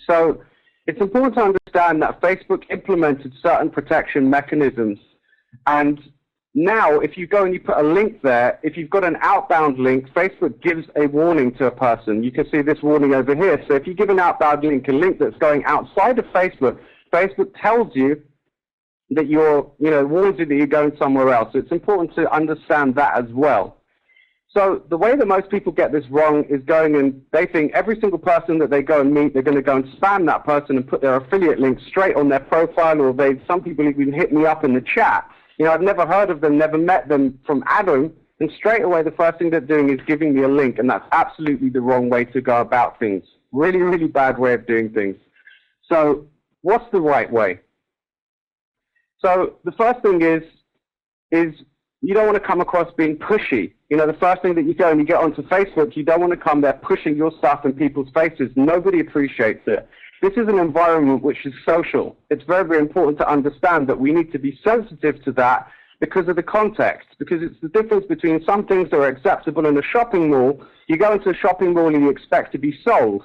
So it's important to understand that Facebook implemented certain protection mechanisms. And now, if you go and you put a link there, if you've got an outbound link, Facebook gives a warning to a person. You can see this warning over here. So if you give an outbound link, a link that's going outside of Facebook, Facebook tells you that warns you that you're going somewhere else. So it's important to understand that as well. So the way that most people get this wrong is going and they think every single person that they go and meet, they're going to go and spam that person and put their affiliate link straight on their profile, or some people even hit me up in the chat. I've never heard of them, never met them from Adam, and straight away the first thing they're doing is giving me a link, and that's absolutely the wrong way to go about things. Really, really bad way of doing things. So what's the right way? So the first thing is you don't want to come across being pushy. The first thing that you go and you get onto Facebook, you don't want to come there pushing your stuff in people's faces. Nobody appreciates it. This is an environment which is social. It's very, very important to understand that we need to be sensitive to that because of the context, because it's the difference between some things that are acceptable in a shopping mall. You go into a shopping mall and you expect to be sold,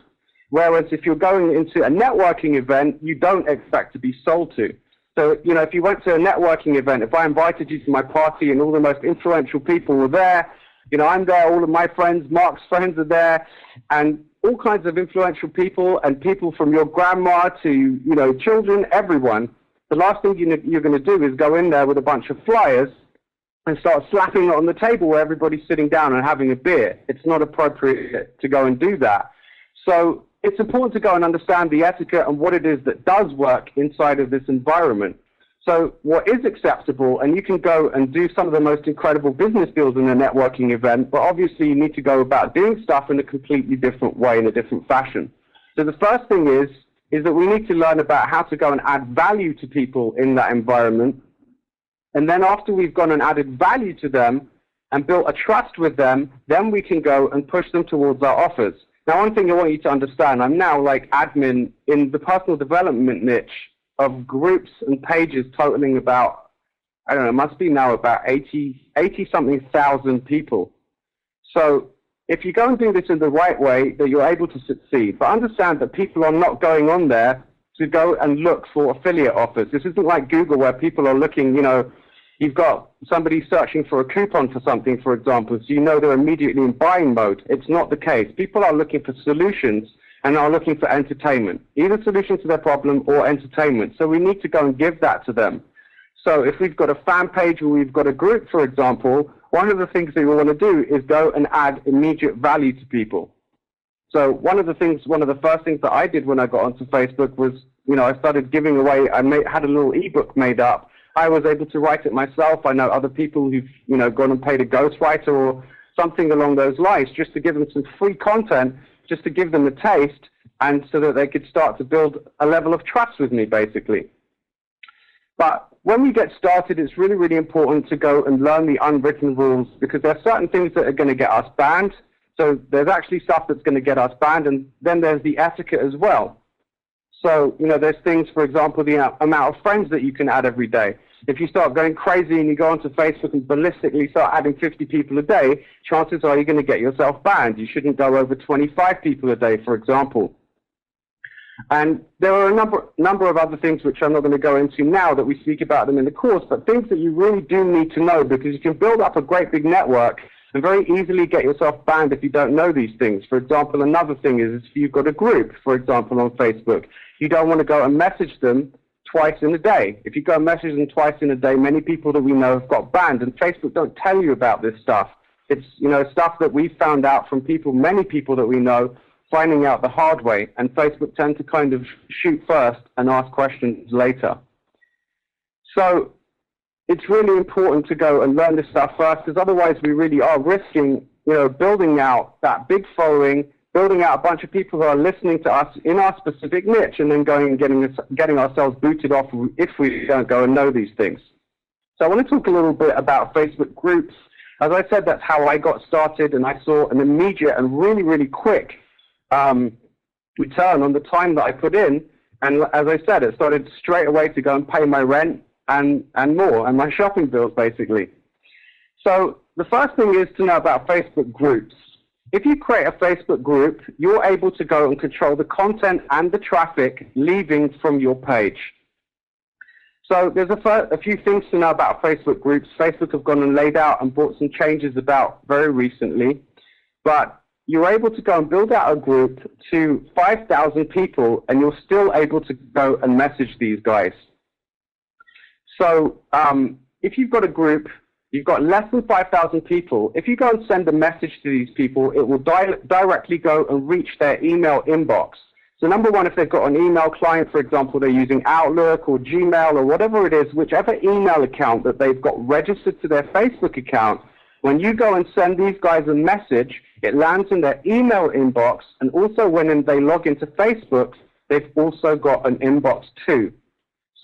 whereas if you're going into a networking event, you don't expect to be sold to. So, if you went to a networking event, if I invited you to my party and all the most influential people were there, I'm there, all of my friends, Mark's friends are there, and all kinds of influential people and people from your grandma to, children, everyone. The last thing you're going to do is go in there with a bunch of flyers and start slapping it on the table where everybody's sitting down and having a beer. It's not appropriate to go and do that. So it's important to go and understand the etiquette and what it is that does work inside of this environment. So what is acceptable, and you can go and do some of the most incredible business deals in a networking event, but obviously you need to go about doing stuff in a completely different way, in a different fashion. So the first thing is that we need to learn about how to go and add value to people in that environment. And then after we've gone and added value to them and built a trust with them, then we can go and push them towards our offers. Now, one thing I want you to understand, I'm now like admin in the personal development niche of groups and pages totaling about, I don't know, it must be now about 80-something thousand people. So if you go and do this in the right way, that you're able to succeed. But understand that people are not going on there to go and look for affiliate offers. This isn't like Google where people are looking, you've got somebody searching for a coupon for something, for example, so they're immediately in buying mode. It's not the case. People are looking for solutions and are looking for entertainment, either solution to their problem or entertainment. So we need to go and give that to them. So if we've got a fan page or we've got a group, for example, one of the things that we want to do is go and add immediate value to people. So one of the first things that I did when I got onto Facebook was, I started giving away, had a little ebook made up. I was able to write it myself. I know other people who've, gone and paid a ghostwriter or something along those lines just to give them some free content, just to give them a taste, and so that they could start to build a level of trust with me, basically. But when we get started, it's really, really important to go and learn the unwritten rules, because there are certain things that are going to get us banned. So there's actually stuff that's going to get us banned, and then there's the etiquette as well. So, there's things, for example, the amount of friends that you can add every day. If you start going crazy and you go onto Facebook and ballistically start adding 50 people a day, chances are you're going to get yourself banned. You shouldn't go over 25 people a day, for example. And there are a number of other things which I'm not going to go into now that we speak about them in the course, but things that you really do need to know, because you can build up a great big network and very easily get yourself banned if you don't know these things. For example, another thing is if you've got a group, for example, on Facebook, you don't want to go and message them twice in a day. If you go and message them twice in a day, many people that we know have got banned, and Facebook don't tell you about this stuff. It's stuff that we found out from many people that we know, finding out the hard way, and Facebook tend to kind of shoot first and ask questions later. So it's really important to go and learn this stuff first, because otherwise we really are risking, building out that big following, building out a bunch of people who are listening to us in our specific niche, and then going and getting ourselves booted off if we don't go and know these things. So I want to talk a little bit about Facebook groups. As I said, that's how I got started, and I saw an immediate and really, really quick return on the time that I put in. And as I said, it started straight away to go and pay my rent and more, and my shopping bills, basically. So the first thing is to know about Facebook groups. if you create a Facebook group, you're able to go and control the content and the traffic leaving from your page. So there's a few things to know about Facebook groups. Facebook have gone and laid out and brought some changes about very recently. But you're able to go and build out a group to 5,000 people, and you're still able to go and message these guys. So if you've got a group, you've got less than 5,000 people, if you go and send a message to these people, it will directly go and reach their email inbox. So number one, if they've got an email client, for example, they're using Outlook or Gmail or whatever it is, whichever email account that they've got registered to their Facebook account, when you go and send these guys a message, it lands in their email inbox, and also when they log into Facebook, they've also got an inbox too.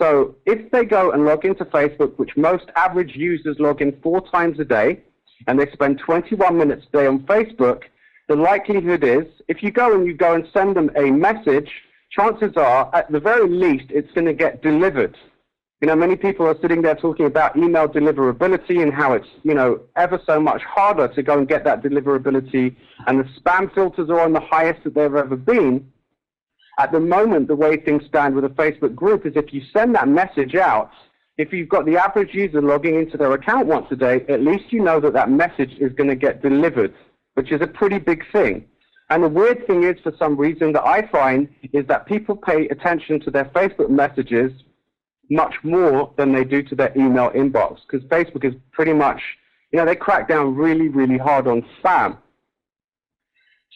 So if they go and log into Facebook, which most average users log in 4 times a day, and they spend 21 minutes a day on Facebook, the likelihood is, if you go and send them a message, chances are, at the very least, it's going to get delivered. You know, many people are sitting there talking about email deliverability and how it's, you know, ever so much harder to go and get that deliverability, and the spam filters are on the highest that they've ever been. At the moment, the way things stand with a Facebook group is if you send that message out, if you've got the average user logging into their account once a day, at least you know that that message is going to get delivered, which is a pretty big thing. And the weird thing is, for some reason, that I find is that people pay attention to their Facebook messages much more than they do to their email inbox, because Facebook is pretty much, you know, they crack down really, really hard on spam.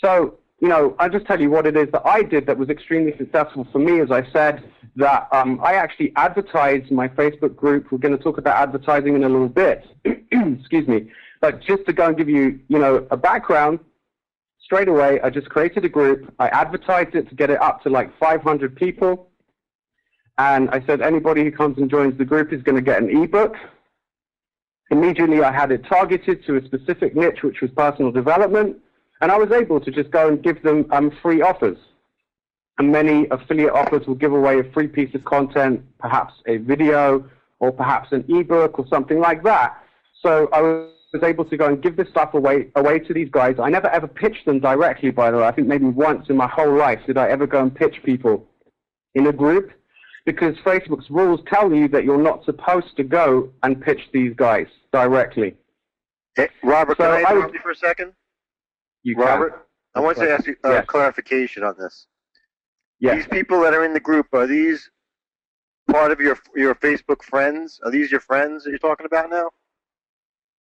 So, you know, I'll just tell you what it is that I did that was extremely successful for me. As I said, that I actually advertised my Facebook group. We're going to talk about advertising in a little bit. Excuse me. But just to go and give you, you know, a background, straight away, I just created a group. I advertised it to get it up to like 500 people. And I said, anybody who comes and joins the group is going to get an ebook. Immediately, I had it targeted to a specific niche, which was personal development. And I was able to just go and give them free offers. And many affiliate offers will give away a free piece of content, perhaps a video, or perhaps an ebook or something like that. So I was able to go and give this stuff away to these guys. I never ever pitched them directly, by the way. I think maybe once in my whole life did I ever go and pitch people in a group, because Facebook's rules tell you that you're not supposed to go and pitch these guys directly. Hey, Robert, so can I interrupt you for a second? Robert, I want to ask you clarification on this. Yes. These people that are in the group, are these part of your Facebook friends? Are these your friends that you're talking about now?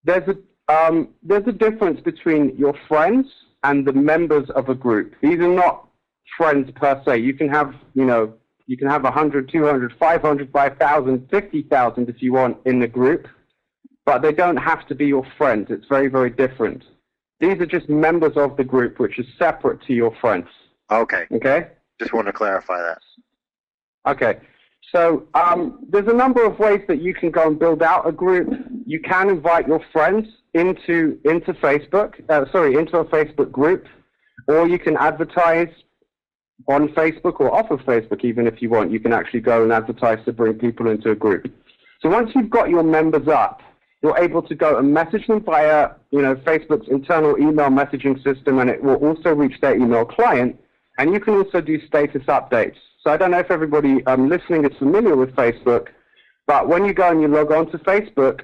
There's a difference between your friends and the members of a group. These are not friends per se. You can have, you know, you can have 100, 200, 500, 5,000, 50,000 if you want in the group, but they don't have to be your friends. It's very, very different. These are just members of the group, which is separate to your friends. Okay. Okay? Just want to clarify that. Okay. So there's a number of ways that you can go and build out a group. You can invite your friends into Facebook, into a Facebook group, or you can advertise on Facebook or off of Facebook. Even if you want, you can actually go and advertise to bring people into a group. So once you've got your members up, you're able to go and message them via, you know, Facebook's internal email messaging system, and it will also reach their email client. And you can also do status updates. So I don't know if everybody listening is familiar with Facebook, but when you go and you log on to Facebook,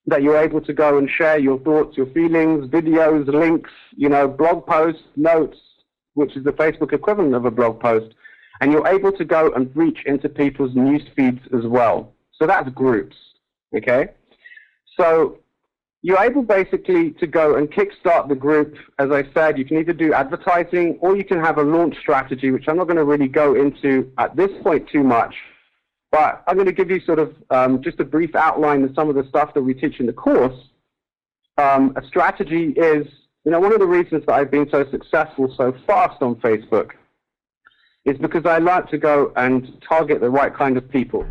that you're able to go and share your thoughts, your feelings, videos, links, you know, blog posts, notes, which is the Facebook equivalent of a blog post, and you're able to go and reach into people's news feeds as well. So that's groups, okay? So you're able basically to go and kickstart the group. As I said, you can either do advertising or you can have a launch strategy, which I'm not going to really go into at this point too much. But I'm going to give you sort of just a brief outline of some of the stuff that we teach in the course. A strategy is, you know, one of the reasons that I've been so successful so fast on Facebook is because I like to go and target the right kind of people.